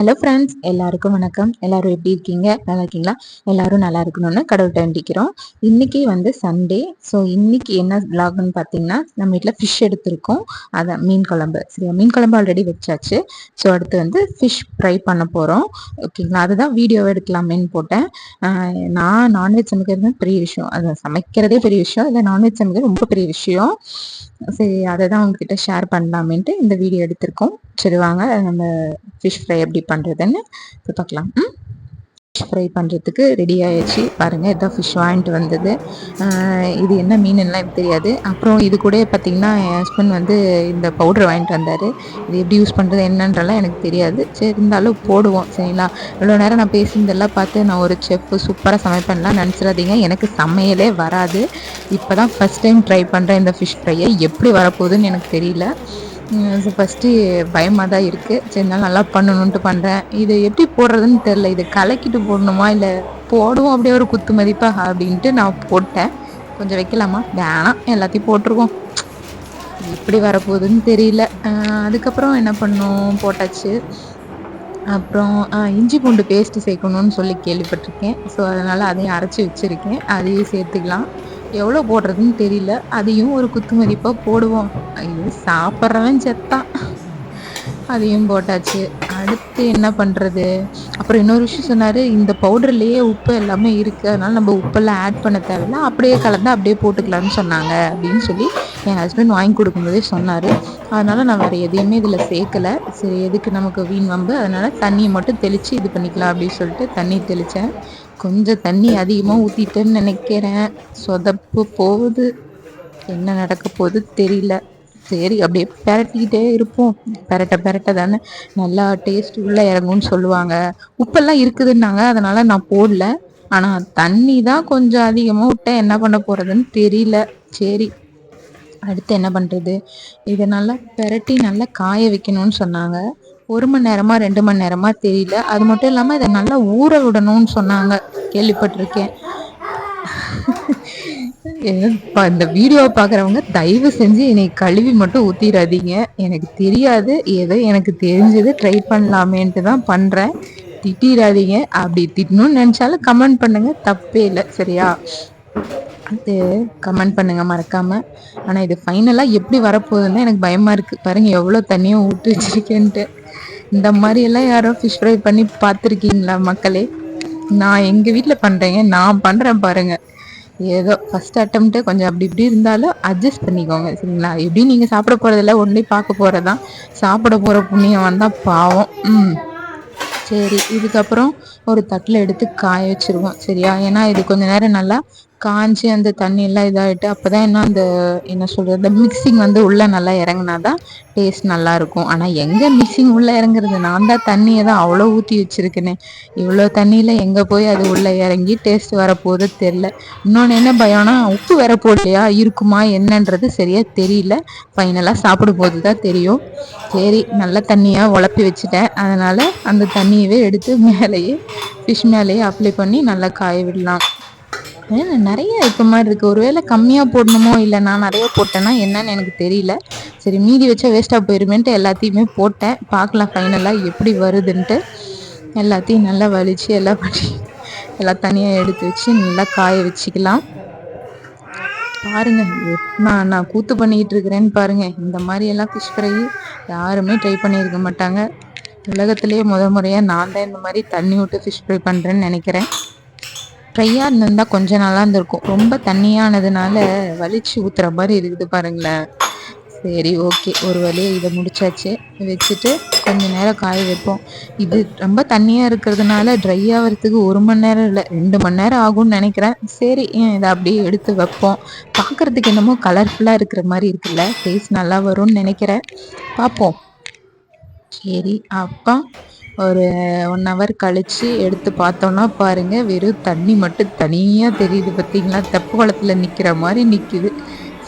Hello friends, எல்லாருக்கும் வணக்கம். எல்லாரும் எப்படி இருக்கீங்க? நல்லா இருக்கீங்களா? எல்லாரும் நல்லா இருக்கணும்னு கடவுள்கிட்ட வேண்டிக்கிறோம். இன்னைக்கு சண்டே. ஸோ இன்னைக்கு என்ன விலாக்னு பார்த்தீங்கன்னா, நம்ம வீட்டில் ஃபிஷ் எடுத்திருக்கோம். அதான் மீன் குழம்பு. சரியா, மீன் குழம்பு ஆல்ரெடி வச்சாச்சு. ஸோ அடுத்து ஃபிஷ் ஃப்ரை பண்ண போகிறோம். ஓகேங்களா, அதுதான் வீடியோ எடுக்கலாமேன்னு போட்டேன். நான் நான்வெஜ் சமைக்கிறது பெரிய விஷயம், அதை சமைக்கிறதே பெரிய விஷயம், இல்லை நான்வெஜ் சமைக்கிறது ரொம்ப பெரிய விஷயம். சரி, அதை தான் உங்ககிட்ட ஷேர் பண்ணலாமேன்ட்டு இந்த வீடியோ எடுத்திருக்கோம். சரி வாங்க, நம்ம ஃபிஷ் ஃப்ரை எப்படி பண்ணுறதுன்னு இப்போ பார்க்கலாம். ஃபிஷ் ஃப்ரை பண்ணுறதுக்கு ரெடி ஆகிடுச்சு. பாருங்கள், இதான் ஃபிஷ் வாங்கிட்டு வந்தது. இது என்ன மீனுலாம் எனக்கு தெரியாது. அப்புறம் இது கூட பார்த்திங்கன்னா என் ஹஸ்பண்ட் இந்த பவுடர் வாங்கிட்டு வந்தார். இது எப்படி யூஸ் பண்ணுறது என்னன்றலாம் எனக்கு தெரியாது. சரி, இருந்தாலும் போடுவோம். சரிங்களா, இவ்வளோ நேரம் நான் பேசுனதெல்லாம் பார்த்து நான் ஒரு செஃப் சூப்பராக சமைப்பேன்லாம் நினச்சிடாதீங்க. எனக்கு சமையலே வராது. இப்போ தான் ஃபஸ்ட் டைம் ட்ரை பண்ணுறேன் இந்த ஃபிஷ் ஃப்ரையை. எப்படி வரப்போகுதுன்னு எனக்கு தெரியல. ஃபஸ்ட்டு பயமாக தான் இருக்குது. சரி, இருந்தாலும் நல்லா பண்ணணுன்ட்டு பண்ணுறேன். இது எப்படி போடுறதுன்னு தெரில. இது கலக்கிட்டு போடணுமா இல்லை போடுவோம் அப்படியே ஒரு குத்து மதிப்பாக அப்படின்ட்டு நான் போட்டேன். கொஞ்சம் வைக்கலாமா? வேணாம், எல்லாத்தையும் போட்டிருக்கோம். எப்படி வரப்போகுதுன்னு தெரியல. அதுக்கப்புறம் என்ன பண்ணோம், போட்டாச்சு. அப்புறம் இஞ்சி பூண்டு பேஸ்ட்டு சேர்க்கணுன்னு சொல்லி கேள்விப்பட்டிருக்கேன். ஸோ அதனால் அதையும் அரைச்சி வச்சுருக்கேன். அதையும் சேர்த்துக்கலாம். எவ்வளோ போடுறதுன்னு தெரியல. அதையும் ஒரு குத்து மதிப்பாக போடுவோம். ஐயோ, சாப்பிட்றவன் செத்தான். அதையும் போட்டாச்சு. அடுத்து என்ன பண்ணுறது? அப்புறம் இன்னொரு விஷயம் சொன்னார், இந்த பவுடர்லேயே உப்பு எல்லாமே இருக்குது, அதனால் நம்ம உப்பெல்லாம் ஆட் பண்ண தேவையில்ல, அப்படியே கலந்து அப்படியே போட்டுக்கலான்னு சொன்னாங்க அப்படின்னு சொல்லி என் ஹஸ்பண்ட் வாங்கி கொடுக்கும்போதே சொன்னார். அதனால் நான் வேறு எதையுமே இதில் சேர்க்கலை. சரி, எதுக்கு நமக்கு வீண் வம்பு, அதனால் தண்ணியை மட்டும் தெளித்து இது பண்ணிக்கலாம் அப்படின்னு சொல்லிட்டு தண்ணி தெளித்தேன். கொஞ்சம் தண்ணி அதிகமாக ஊற்றிட்டேன்னு நினைக்கிறேன். சொதப்பு போகுது. என்ன நடக்க போகுது தெரியல. சரி, அப்படியே பெரட்டிக்கிட்டே இருப்போம். பெரட்ட தானே நல்லா டேஸ்ட் உள்ளே இறங்கும்னு சொல்லுவாங்க. உப்பெல்லாம் இருக்குதுன்னாங்க, அதனால் நான் போடல. ஆனால் தண்ணி தான் கொஞ்சம் அதிகமாக விட்டேன். என்ன பண்ண போகிறதுன்னு தெரியல. சரி, அடுத்து என்ன பண்ணுறது? இதை நல்லா பெரட்டி நல்லா காய வைக்கணும்னு சொன்னாங்க. 1 மணி நேரமா 2 மணி நேரமா தெரியல. அது மட்டும் இல்லாமல் இதை நல்லா ஊற விடணும்னு சொன்னாங்க, கேள்விப்பட்டிருக்கேன். இந்த வீடியோவை பார்க்குறவங்க தயவு செஞ்சு என்னை கழுவி மட்டும் ஊற்றிடாதீங்க. எனக்கு தெரியாது, ஏதோ எனக்கு தெரிஞ்சது ட்ரை பண்ணலாமேன்ட்டு தான் பண்ணுறேன். திட்டிடாதீங்க. அப்படி திட்டணும்னு நினச்சாலும் கமெண்ட் பண்ணுங்க, தப்பே இல்லை. சரியா, அது கமெண்ட் பண்ணுங்க மறக்காமல். ஆனால் இது ஃபைனலாக எப்படி வரப்போகுதுன்னு எனக்கு பயமாக இருக்குது. பாருங்கள், எவ்வளோ தண்ணியும் ஊற்றி வச்சிருக்கேன்ட்டு. இந்த மாதிரியெல்லாம் யாரோ ஃபிஷ் ஃப்ரை பண்ணி பார்த்துருக்கீங்களா மக்களே? நான் எங்கள் வீட்டில் பண்ணுறேங்க, நான் பண்ணுறேன் பாருங்கள். ஏதோ ஃபஸ்ட் அட்டம்ப்ட்டு கொஞ்சம் அப்படி இப்படி இருந்தாலும் அட்ஜஸ்ட் பண்ணிக்கோங்க. சரிங்களா, எப்படி நீங்கள் சாப்பிட போகிறதில்ல, ஒன்றே பார்க்க போகிறதான். சாப்பிட போகிற புண்ணியம் வந்தால் பாவம். சரி, இதுக்கப்புறம் ஒரு தட்டில் எடுத்து காய வச்சுருவோம். சரியா, ஏன்னா இது கொஞ்சம் நேரம் நல்லா காஞ்சி அந்த தண்ணி எல்லாம் இதாகிட்டு அப்போ தான் என்ன சொல்கிறது, இந்த மிக்சிங் உள்ளே நல்லா இறங்குனாதான் டேஸ்ட் நல்லாயிருக்கும். ஆனால் எங்கே மிக்சிங் உள்ளே இறங்குறது? நான் தான் தண்ணியை தான் அவ்வளோ ஊற்றி வச்சுருக்கேனே. இவ்வளோ தண்ணியில் எங்கே போய் அது உள்ளே இறங்கி டேஸ்ட் வரப்போகுது தெரில. இன்னொன்று என்ன பயம்னா, உப்பு வேற போடலையா, இருக்குமா என்னன்றது சரியாக தெரியல. ஃபைனலாக சாப்பிடும் போது தான் தெரியும். சரி, நல்ல தண்ணியாக உழப்பி வச்சுட்டேன். அதனால் அந்த தண்ணியவே எடுத்து மேலேயே ஃபிஷ் மேலேயே அப்ளை பண்ணி நல்லா காய விடலாம். நிறைய இருக்க மாதிரி இருக்குது. ஒருவேளை கம்மியாக போடணுமோ, இல்லை நான் நிறைய போட்டேன்னா என்னன்னு எனக்கு தெரியல. சரி, மீதி வச்சா வேஸ்ட்டாக போயிருமேன்ட்டு எல்லாத்தையுமே போட்டேன். பார்க்கலாம் ஃபைனலாக எப்படி வருதுன்ட்டு. எல்லாத்தையும் நல்லா வலிச்சு எல்லாம் பண்ணி எல்லாம் தனியாக எடுத்து வச்சு நல்லா காய வச்சுக்கலாம். பாருங்க, நான் கூத்து பண்ணிக்கிட்டு இருக்கிறேன்னு பாருங்க. இந்த மாதிரி எல்லாம் ஃபிஷ் ஃப்ரை யாருமே ட்ரை பண்ணியிருக்க மாட்டாங்க. உலகத்திலேயே முறையாக நான் தான் இந்த மாதிரி தண்ணி விட்டு ஃபிஷ் ஃப்ரை பண்ணுறேன்னு நினைக்கிறேன். ஃப்ரையாக இருந்திருந்தால் கொஞ்சம் நல்லா இருந்திருக்கும். ரொம்ப தண்ணியானதுனால வலிச்சு ஊற்றுற மாதிரி இருக்குது பாருங்களேன். சரி, ஓகே, ஒரு வழியாக இதை முடிச்சாச்சு. வச்சுட்டு கொஞ்சம் நேரம் காய வைப்போம். இது ரொம்ப தண்ணியாக இருக்கிறதுனால ட்ரை ஆகிறதுக்கு 1 மணி நேரம் இல்லை, 2 மணி நேரம் ஆகும்னு நினைக்கிறேன். சரி, இதை அப்படியே எடுத்து வைப்போம். பார்க்குறதுக்கு என்னமோ கலர்ஃபுல்லாக இருக்கிற மாதிரி இருக்குல்ல, டேஸ்ட் நல்லா வரும்னு நினைக்கிறேன். பார்ப்போம். சரி, அப்போ ஒரு 1 ஹவர் கழித்து எடுத்து பார்த்தோன்னா பாருங்கள், வெறும் தண்ணி மட்டும் தனியாக தெரியுது. பார்த்திங்களா, தெப்ப குளத்தில் நிற்கிற மாதிரி நிற்கிது.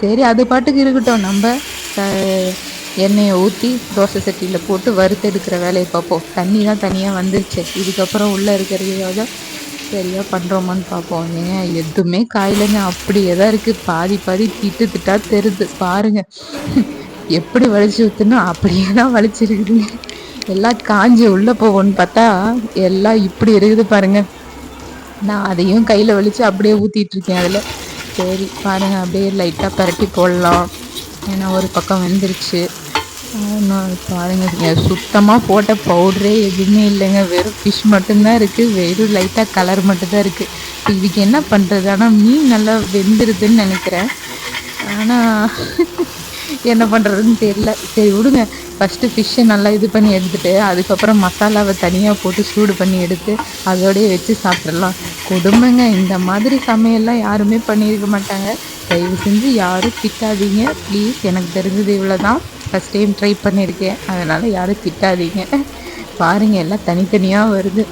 சரி, அது பாட்டுக்கு இருக்கட்டும். நம்ம எண்ணெயை ஊற்றி தோசை சட்டியில் போட்டு வறுத்தெடுக்கிற வேலையை பார்ப்போம். தண்ணி தான் தனியாக வந்துருச்சு. இதுக்கப்புறம் உள்ளே இருக்கிறதையாவது சரியாக பண்ணுறோமான்னு பார்ப்போம். ஏங்க, எதுவுமே காயிலைங்க, அப்படியே தான் இருக்குது. பாதி திட்டா தெரியுது பாருங்கள். எப்படி வலிச்சு ஊற்றுனா அப்படியே தான் வலிச்சிருக்குதுங்க. எல்லாம் காஞ்சி உள்ள போகும்னு பார்த்தா எல்லாம் இப்படி இருக்குது பாருங்க. நான் அதையும் கையில வலிச்சு அப்படியே ஊத்திட்டு இருக்கேன் அதுல. சரி பாருங்க, அப்படியே லைட்டா பரட்டி போடலாம். ஏன்னா ஒரு பக்கம் வெந்துருச்சு. பாருங்க, சுத்தமா போட்ட பவுடரே எதுவுமே இல்லைங்க. வெறும் ஃபிஷ் மட்டும்தான் இருக்கு. வெறும் லைட்டா கலர் மட்டும்தான் இருக்கு. இதுக்கு என்ன பண்றது? ஆனா மீன் நல்லா வெந்துருதுன்னு நினைக்கிறேன். ஆனா என்ன பண்ணுறதுன்னு தெரியல. சரி விடுங்க, ஃபஸ்ட்டு ஃபிஷ்ஷை நல்லா இது பண்ணி எடுத்துட்டு அதுக்கப்புறம் மசாலாவை தனியாக போட்டு சூடு பண்ணி எடுத்து அதோடய வச்சு சாப்பிட்றலாம். கொடுமைங்க, இந்த மாதிரி சமையல்லாம் யாருமே பண்ணியிருக்க மாட்டாங்க. தயவு செஞ்சு யாரும் திட்டாதீங்க ப்ளீஸ். எனக்கு தெரிஞ்சது இவ்வளோ தான். ஃபஸ்ட் டைம் ட்ரை பண்ணியிருக்கேன், அதனால் யாரும் திட்டாதீங்க. பாருங்கள், எல்லாம் தனித்தனியாக வருது.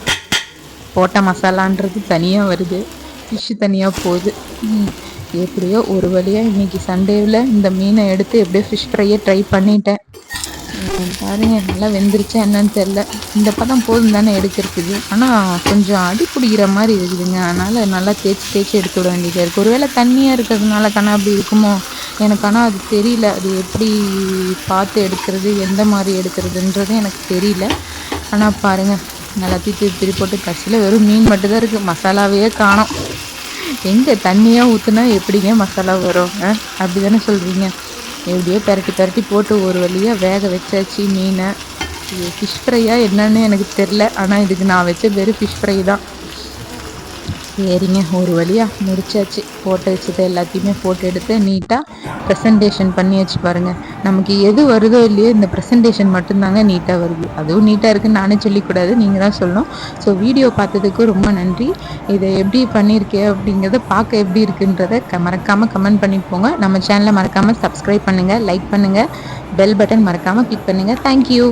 போட்ட மசாலான்றது தனியாக வருது, ஃபிஷ்ஷு தனியாக போகுது. எப்படியோ ஒரு வழியாக இன்றைக்கி சண்டேவில் இந்த மீனை எடுத்து எப்படியோ ஃபிஷ் ஃப்ரையை ட்ரை பண்ணிட்டேன். பாருங்க, நல்லா வெந்துருச்சா என்னன்னு தெரில. இந்த பதம் போதும் தானே எடுக்கிறதுக்கு. ஆனால் கொஞ்சம் அடி பிடிக்கிற மாதிரி இருக்குதுங்க. அதனால் நல்லா தேய்ச்சி எடுத்து விட வேண்டியதாக இருக்குது. ஒருவேளை தண்ணியாக இருக்கிறதுனால தானே அப்படி இருக்குமோ எனக்கு. ஆனால் அது தெரியல, அது எப்படி பார்த்து எடுக்கிறது, எந்த மாதிரி எடுக்கிறதுன்றது எனக்கு தெரியல. ஆனால் பாருங்கள், எல்லாத்தையும் திருப்பி போட்டு கடைசியில் வெறும் மீன் மட்டும்தான் இருக்குது, மசாலாவையே காணோம். எங்கே தண்ணியாக ஊற்றுனா எப்படிங்க மசாலா வரும்? அப்படி தானே சொல்கிறீங்க? எப்படியோ பரட்டி போட்டு ஒரு வழியாக வேக வச்சாச்சு மீனை. இது ஃபிஷ் ஃப்ரையா என்னன்னு எனக்கு தெரில. ஆனால் இதுக்கு நான் வச்ச வெறும் ஃபிஷ் ஃப்ரை தான். சரிங்க, ஒரு வழியாக முடிச்சாச்சு. போட்டு வச்சது எல்லாத்தையுமே போட்டு எடுத்து நீட்டாக ப்ரெசன்டேஷன் பண்ணி வச்சு பாருங்கள். நமக்கு எது வருதோ இல்லையோ இந்த ப்ரெசன்டேஷன் மட்டும்தாங்க நீட்டாக வருது. அதுவும் நீட்டாக இருக்குதுன்னு நானே சொல்லிக்கூடாது, நீங்கள் தான் சொல்லணும். ஸோ வீடியோ பார்த்ததுக்கு ரொம்ப நன்றி. இதை எப்படி பண்ணியிருக்கேன் அப்படிங்கிறத பார்க்க எப்படி இருக்குன்றதை மறக்காமல் கமெண்ட் பண்ணிட்டு போங்க. நம்ம சேனலை மறக்காமல் சப்ஸ்கிரைப் பண்ணுங்கள், லைக் பண்ணுங்கள், பெல் பட்டன் மறக்காமல் கிளிக் பண்ணுங்கள். தேங்க்யூ.